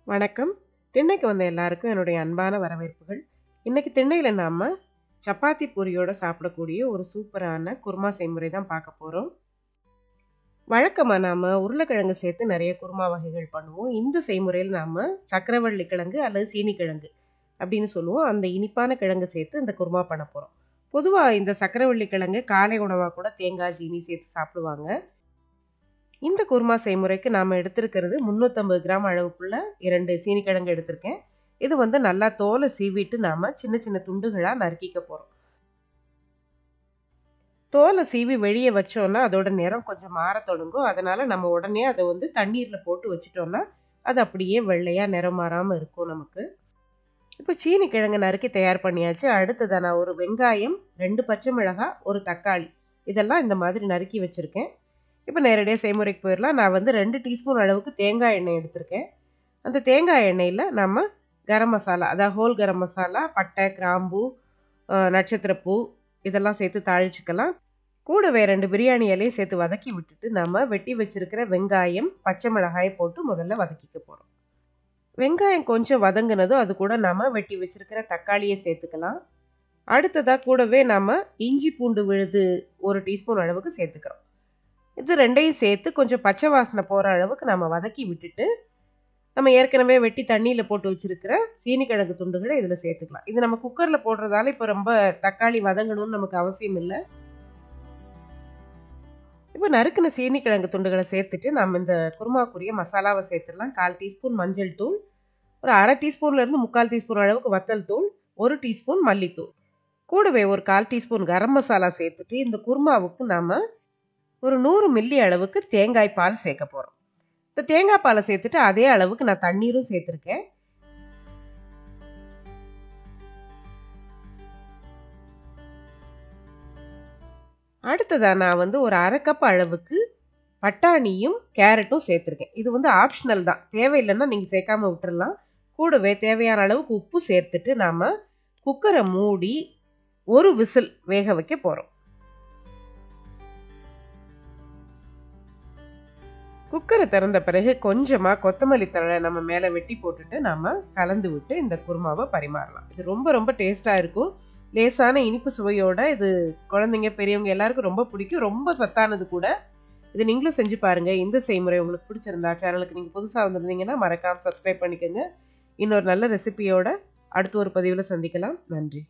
வணக்கம். திண்ணைக்கு வந்த எல்லாருக்கும் என்னுடைய அன்பான வரவேற்புகள். இன்னைக்கு திண்ணையில நாம சப்பாத்தி பூரியோட சாப்பிடக்கூடிய ஒரு சூப்பரான குருமா செய்முறை தான் பார்க்க போறோம். வழக்கமா நாம உருளைக்கிழங்கு சேர்த்து நிறைய குருமா வகைகள் பண்ணுவோம். இந்த செய்முறையில் நாம சக்கரவள்ளி கிழங்கு அல்லது சீனி கிழங்கு அப்படின்னு சொல்லுவோம். அந்த இனிப்பான கிழங்கு சேர்த்து இந்த குருமா பண்ண போறோம். பொதுவா இந்த சக்கரவள்ளி கிழங்கு காலை உணவா கூட தேங்காய் சீனி சேர்த்து சாப்பிடுவாங்க. இந்த குருமா செய்முறைக்கு நாம எடுத்திருக்கிறது 350 கிராம் அளவுக்குள்ள 2 சீனிக்கிழங்கு எடுத்திருக்கேன். இது வந்து நல்லா தோலை சீவிட்டு நாம சின்ன சின்ன துண்டுகளா நறுக்கிக்க போறோம். தோலை சீவி வெளியே வச்சோம்னா அதோட நிறம் கொஞ்சம் மாற தொடங்கும். அதனால நம்ம உடனே அதை வந்து தண்ணீர்ல போட்டு வச்சுட்டோம்னா அது அப்படியே வெள்ளையா நிறம் மாறாம இருக்கும் நமக்கு. இப்போ சீனி கிழங்கு நறுக்கி தயார் பண்ணியாச்சு. அடுத்ததா நான் ஒரு வெங்காயம், 2 பச்சை மிளகாய், ஒரு தக்காளி இதெல்லாம் இந்த மாதிரி நறுக்கி வச்சிருக்கேன். இப்போ நேரடியாக செய்முறைக்கு போயிடலாம். நான் வந்து 2 டீஸ்பூன் அளவுக்கு தேங்காய் எண்ணெய் எடுத்திருக்கேன். அந்த தேங்காய் எண்ணெயில் நம்ம கரம் மசாலா, அதாவது ஹோல் கரம் மசாலா, பட்டை, கிராம்பு, நட்சத்திரப்பூ இதெல்லாம் சேர்த்து தாளிச்சுக்கலாம். கூடவே 2 பிரியாணி இலையும் சேர்த்து வதக்கி விட்டுட்டு நம்ம வெட்டி வச்சிருக்கிற வெங்காயம், பச்சை மிளகாயை போட்டு முதல்ல வதக்கிக்க போகிறோம். வெங்காயம் கொஞ்சம் வதங்கினதும் அது கூட நம்ம வெட்டி வச்சிருக்கிற தக்காளியை சேர்த்துக்கலாம். அடுத்ததாக கூடவே நம்ம இஞ்சி பூண்டு விழுது 1 டீஸ்பூன் அளவுக்கு சேர்த்துக்கிறோம். இது ரெண்டையும் சேர்த்து கொஞ்சம் பச்சை வாசனை போகிற அளவுக்கு நம்ம வதக்கி விட்டுட்டு நம்ம ஏற்கனவே வெட்டி தண்ணியில் போட்டு வச்சிருக்கிற சீனிக்கிழங்கு துண்டுகளை இதில் சேர்த்துக்கலாம். இது நம்ம குக்கரில் போடுறதால இப்போ ரொம்ப தக்காளி வதங்கணும்னு நமக்கு அவசியம் இல்லை. இப்போ நறுக்கின சீனிக்கிழங்கு துண்டுகளை சேர்த்துட்டு நம்ம இந்த குருமாக்குரிய மசாலாவை சேர்த்துடலாம். 1/4 டீஸ்பூன் மஞ்சள் தூள், ஒரு 1/2 டீஸ்பூன்லேருந்து 3/4 டீஸ்பூன் அளவுக்கு வத்தல் தூள், 1 டீஸ்பூன் மல்லித்தூள், கூடவே ஒரு 1/4 டீஸ்பூன் கரம் மசாலா சேர்த்துட்டு இந்த குருமாவுக்கு நம்ம ஒரு 100 மில்லி அளவுக்கு தேங்காய் பால் சேர்க்க போகிறோம். இந்த தேங்காய் பாலை சேர்த்துட்டு அதே அளவுக்கு நான் தண்ணீரும் சேர்த்துருக்கேன். அடுத்ததாக நான் வந்து ஒரு 1/2 கப் அளவுக்கு பட்டாணியும் கேரட்டும் சேர்த்துருக்கேன். இது வந்து ஆப்ஷனல் தான், தேவையில்லைன்னா நீங்கள் சேர்க்காம விட்டுறலாம். கூடவே தேவையான அளவுக்கு உப்பு சேர்த்துட்டு நாம் குக்கரை மூடி ஒரு விசில் வேக வைக்க போகிறோம். குக்கரை திறந்த பிறகு கொஞ்சமாக கொத்தமல்லி தழை நம்ம மேலே வெட்டி போட்டுட்டு நம்ம கலந்து விட்டு இந்த குருமாவை பரிமாறலாம். இது ரொம்ப ரொம்ப டேஸ்ட்டாக இருக்கும். லேசான இனிப்பு சுவையோட இது குழந்தைங்க பெரியவங்க எல்லாருக்கும் ரொம்ப பிடிக்கும். ரொம்ப சத்தானது கூட. இது நீங்களும் செஞ்சு பாருங்கள். இந்த செய்முறை உங்களுக்கு பிடிச்சிருந்தா சேனலுக்கு நீங்கள் புதுசாக வந்திருந்தீங்கன்னா மறக்காமல் சப்ஸ்கிரைப் பண்ணிக்கோங்க. இன்னொரு நல்ல ரெசிபியோட அடுத்த ஒரு பதிவில் சந்திக்கலாம். நன்றி.